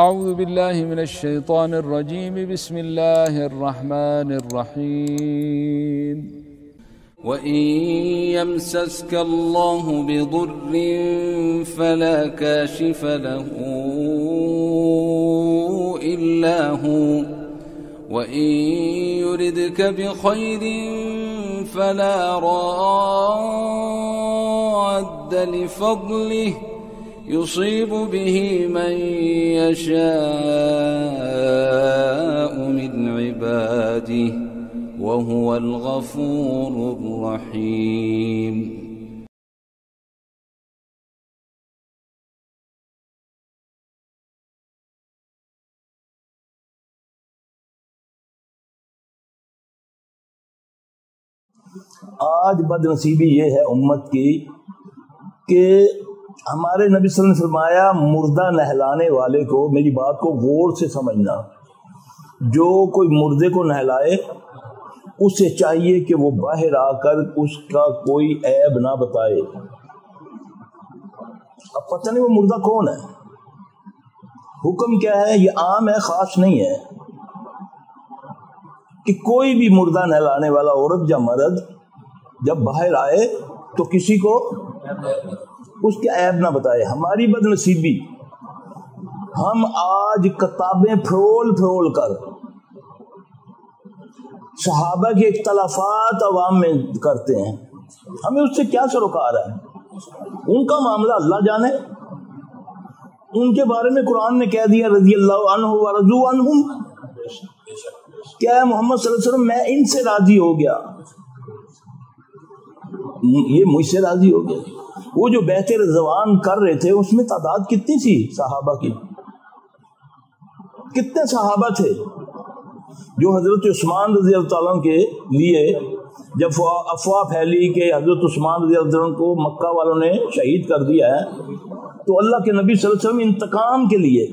أعوذ بالله من الشيطان الرجيم بسم الله الرحمن الرحيم وإن يمسسك الله بضر فلا كاشف له إلا هو وإن يردك بخير فلا راد لفضله يصيب به من يشاء من عباده وهو الغفور الرحيم. آج بد نصیبی یہ ہے امت کی کہ ہمارے نبی صلی اللہ علیہ وسلم نے فرمایا مردہ نہلانے والے کو، میری بات کو غور سے سمجھنا، جو کوئی مردے کو نہلائے اسے چاہیے کہ وہ باہر آ کر اس کا کوئی عیب نہ بتائے۔ اب پتہ نہیں وہ مردہ کون ہے، حکم کیا ہے، یہ عام ہے خاص نہیں ہے، کہ کوئی بھی مردہ نہلانے والا عورت یا مرد جب باہر آئے تو کسی کو اس کے عیب نہ بتائے۔ ہماری بد نصیبی، ہم آج کتابیں پھرول پھرول کر صحابہ کے اختلافات عوام میں کرتے ہیں، ہمیں اس سے کیا سروکار ہے؟ ان کا معاملہ اللہ جانے، ان کے بارے میں قرآن نے کہہ دیا رضی اللہ عنہ ورضوا عنہم، کیا ہے محمد صلی اللہ علیہ وسلم میں ان سے راضی ہو گیا، یہ مجھ سے راضی ہو گیا۔ وہ جو بیعت رضوان کر رہے تھے اس میں تعداد کتنی تھی صحابہ کی؟ کتنے صحابہ تھے جو حضرت عثمان رضی اللہ تعالیٰ کے لیے جب افواہ پھیلی کہ حضرت عثمان رضی اللہ عنہ کو مکہ والوں نے شہید کر دیا ہے، تو اللہ کے نبی صلی اللہ علیہ وسلم انتقام کے لیے،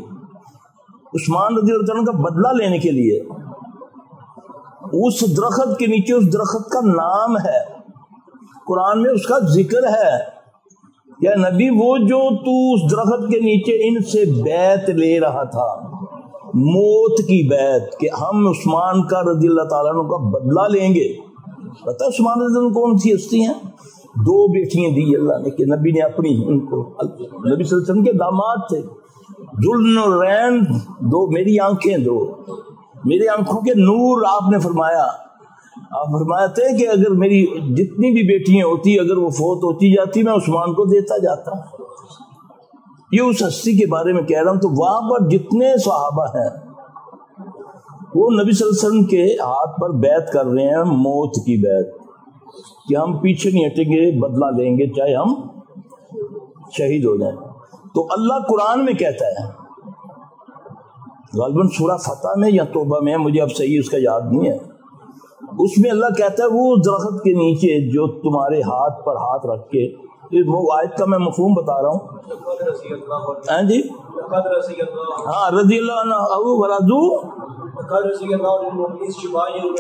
عثمان رضی اللہ عنہ کا بدلہ لینے کے لیے اس درخت کے نیچے، اس درخت کا نام ہے قرآن میں، اس کا ذکر ہے، یا نبی وہ جو تو اس درخت کے نیچے ان سے بیعت لے رہا تھا، موت کی بیعت، کہ ہم عثمان کا رضی اللہ تعالیٰ عنہ کا بدلہ لیں گے۔ پتہ عثمان رضی اللہ عنہ کون سی ہستی ہیں؟ 2 بیٹیاں دی اللہ نے، کہ نبی نے اپنی ان کو، نبی صلی اللہ علیہ وسلم کے داماد تھے، ذوالنورین، 2 میری آنکھیں، 2 میری آنکھوں کے نور، آپ نے فرمایا، آپ فرماتے ہیں کہ اگر میری جتنی بھی بیٹیاں ہوتی، اگر وہ فوت ہوتی جاتی میں عثمان کو دیتا جاتا۔ یہ اس ہستی کے بارے میں کہہ رہا ہوں۔ تو وہاں پر جتنے صحابہ ہیں وہ نبی صلی اللہ علیہ وسلم کے ہاتھ پر بیعت کر رہے ہیں، موت کی بیعت، کہ ہم پیچھے نہیں ہٹیں گے، بدلہ لیں گے چاہے ہم شہید ہو جائیں۔ تو اللہ قرآن میں کہتا ہے، غالباً سورہ فتح میں یا توبہ میں، مجھے اب صحیح اس کا یاد نہیں ہے، اس میں اللہ کہتا ہے وہ درخت کے نیچے جو تمہارے ہاتھ پر ہاتھ رکھ کے، وہ آیت کا میں مفہوم بتا رہا ہوں، ہاں جی، ہاں رضی اللہ عنہ ورضوا،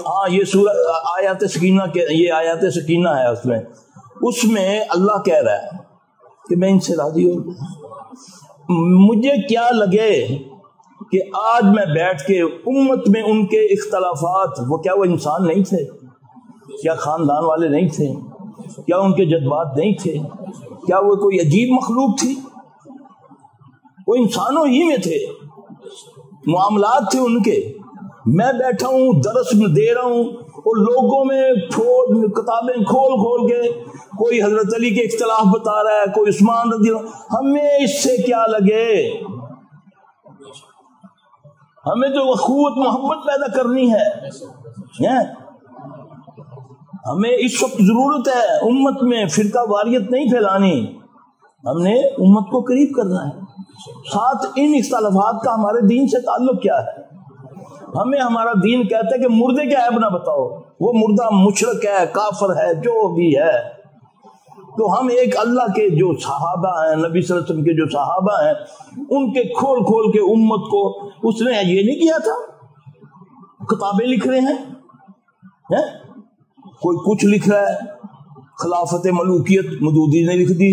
ہاں یہ سورہ آیات سکینہ کے، یہ آیات سکینہ ہے، اس میں اللہ کہہ رہا ہے کہ میں ان سے راضی ہوں۔ مجھے کیا لگے کہ آج میں بیٹھ کے امت میں ان کے اختلافات، وہ کیا وہ انسان نہیں تھے؟ کیا خاندان والے نہیں تھے؟ کیا ان کے جذبات نہیں تھے؟ کیا وہ کوئی عجیب مخلوق تھی؟ وہ انسانوں ہی میں تھے، معاملات تھے ان کے۔ میں بیٹھا ہوں درس میں دے رہا ہوں اور لوگوں میں کتابیں کھول کھول کے کوئی حضرت علی کے اختلاف بتا رہا ہے، کوئی عثمان رضی اللہ، ہمیں اس سے کیا لگے؟ ہمیں تو اخوت محبت پیدا کرنی ہے، ہمیں اس وقت ضرورت ہے امت میں فرقہ واریت نہیں پھیلانی، ہم نے امت کو قریب کرنا ہے۔ ساتھ ان اختلافات کا ہمارے دین سے تعلق کیا ہے؟ ہمیں ہمارا دین کہتا ہے کہ مردے کے عیب نہ بتاؤ، وہ مردہ مشرک ہے، کافر ہے، جو بھی ہے۔ تو ہم ایک اللہ کے جو صحابہ ہیں، نبی صلی اللہ علیہ وسلم کے جو صحابہ ہیں، ان کے کھول کھول کے امت کو، اس نے یہ نہیں کیا تھا، کتابیں لکھ رہے ہیں، کوئی کچھ لکھ رہا ہے، خلافت ملوکیت مودودی نے لکھ دی،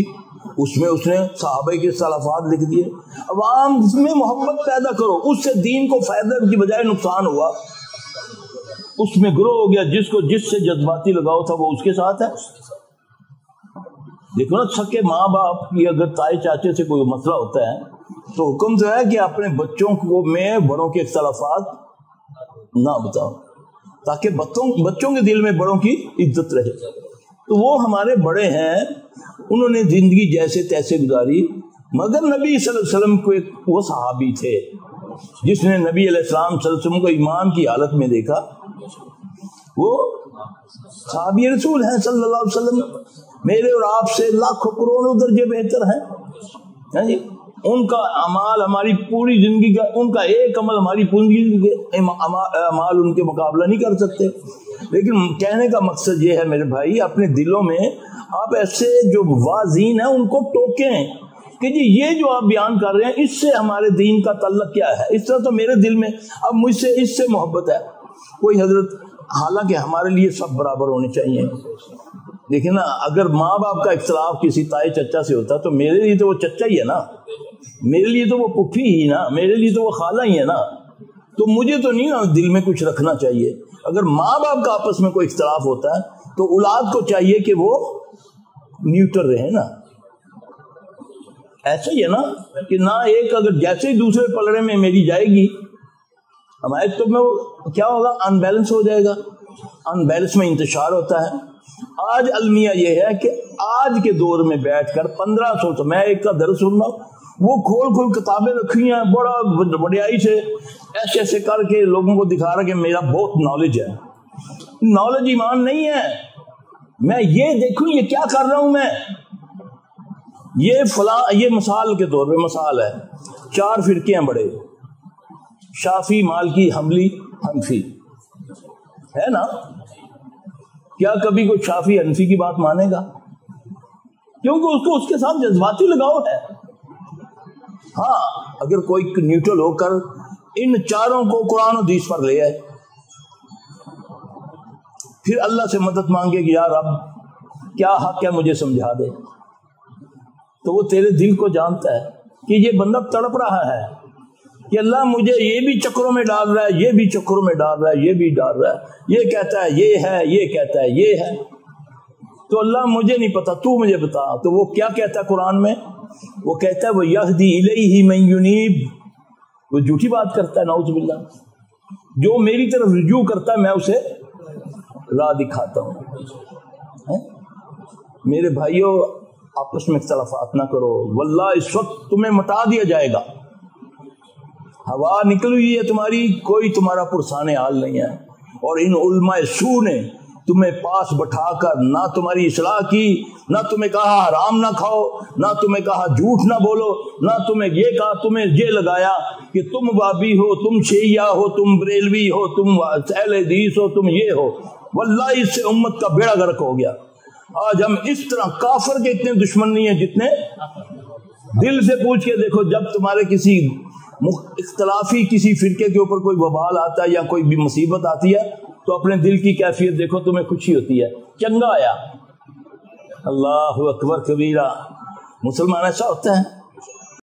اس میں اس نے صحابہ کے اختلافات لکھ دیے. عوام میں محبت پیدا کرو, اس سے دین کو فائدہ کی بجائے نقصان ہوا, اس میں گروہ ہو گیا. جس کو جس سے جذباتی لگاؤ تھا وہ اس کے ساتھ ہے. دیکھو نا, سکے ماں باپ کی اگر تائے چاچے سے کوئی مسئلہ ہوتا ہے تو حکم تو ہے کہ اپنے بچوں کو میں بڑوں کے اختلافات نہ بتاؤ, تاکہ بچوں کے دل میں بڑوں کی عزت رہے. تو وہ ہمارے بڑے ہیں, انہوں نے زندگی جیسے تیسے گزاری, مگر نبی صلی اللہ علیہ وسلم کو وہ صحابی تھے جس نے نبی علیہ السلام صلی اللہ علیہ وسلم کو ایمان کی حالت میں دیکھا. وہ صحابی رسول ہیں صلی اللہ علیہ وسلم, میرے اور آپ سے لاکھوں کروڑوں درجے بہتر ہیں جی. ان کا عمال ہماری پوری زندگی کا, ان کا ایک عمل ہماری پوری زندگی کے عمال ان کے مقابلہ نہیں کر سکتے. لیکن کہنے کا مقصد یہ ہے میرے بھائی, اپنے دلوں میں آپ ایسے جو واعظین ہیں ان کو ٹوکیں کہ جی یہ جو آپ بیان کر رہے ہیں اس سے ہمارے دین کا تعلق کیا ہے. اس طرح تو میرے دل میں اب مجھ سے اس سے محبت ہے کوئی حضرت, حالانکہ ہمارے لیے سب برابر ہونے چاہیے. دیکھیں نا, اگر ماں باپ کا اختلاف کسی تائے چچا سے ہوتا تو میرے لیے تو وہ چچا ہی ہے نا, میرے لیے تو وہ پھوپھی ہی نا, میرے لیے تو وہ خالہ ہی ہے نا. تو مجھے تو نہیں نا دل میں کچھ رکھنا چاہیے. اگر ماں باپ کا آپس میں کوئی اختلاف ہوتا ہے تو اولاد کو چاہیے کہ وہ نیوٹرل رہے نا. ایسا ہی ہے نا کہ نہ ایک اگر جیسے ہی دوسرے پلڑے میں میری جائے گی ہمارے تو میں کیا ہوگا, ان بیلنس ہو جائے گا. ان بیلنس میں انتشار ہوتا ہے. آج المیہ یہ ہے کہ آج کے دور میں بیٹھ کر 1500 میں ایک کا درس سن رہا ہوں, وہ کھول کتابیں رکھی ہیں بڑا بڑیائی سے ایسے ایسے کر کے لوگوں کو دکھا رہا کہ میرا بہت نالج ہے. نالج ایمان نہیں ہے. میں یہ دیکھوں یہ کیا کر رہا ہوں میں, یہ فلاں, یہ مثال کے طور پہ مثال ہے, 4 فرقے ہیں بڑے, شافی, مالکی, حنبلی, حنفی, ہے نا. کیا کبھی کوئی شافی حنفی کی بات مانے گا؟ کیونکہ اس کو اس کے ساتھ جذباتی لگاؤ ہے. ہاں, اگر کوئی نیوٹرل ہو کر ان چاروں کو قرآن و حدیث پر لے آئے, پھر اللہ سے مدد مانگے کہ یا رب کیا حق ہے مجھے سمجھا دے, تو وہ تیرے دل کو جانتا ہے کہ یہ بندہ تڑپ رہا ہے کہ اللہ مجھے یہ بھی چکروں میں ڈال رہا ہے, یہ بھی چکروں میں ڈال رہا ہے, یہ بھی ڈال رہا ہے, یہ کہتا ہے یہ ہے, یہ کہتا ہے یہ ہے, تو اللہ مجھے نہیں پتا, تو مجھے بتا. تو وہ کیا کہتا ہے قرآن میں؟ وہ کہتا ہے وہ یہدی الیہ من ینیب, وہ جھوٹی بات کرتا ہے نعوذ باللہ. جو میری طرف رجوع کرتا ہے میں اسے راہ دکھاتا ہوں. میرے بھائیوں, آپس میں اختلافات نہ کرو, واللہ اس وقت تمہیں مٹا دیا جائے گا. ہوا نکل ہوئی ہے تمہاری, کوئی تمہارا پرسان حال نہیں ہے. اور ان علماء سو نے تمہیں پاس بٹھا کر نہ تمہاری اصلاح کی, نہ تمہیں کہا حرام نہ کھاؤ, نہ تمہیں کہا جھوٹ نہ بولو, نہ تمہیں یہ کہا, تمہیں یہ لگایا کہ تم وابی ہو, تم شیعہ ہو, تم بریلوی ہو, تم اہل حدیث ہو, تم یہ ہو. واللہ اس سے امت کا بیڑا غرق ہو گیا. آج ہم اس طرح, کافر کے اتنے دشمن نہیں ہیں جتنے, دل سے پوچھ کے دیکھو, جب تمہارے کسی اختلافی کسی فرقے کے اوپر کوئی وبال آتا ہے یا کوئی بھی مصیبت آتی ہے تو اپنے دل کی کیفیت دیکھو, تمہیں خوشی ہوتی ہے, چنگا آیا, اللہ اکبر کبیرہ. مسلمان ایسا ہوتا ہے.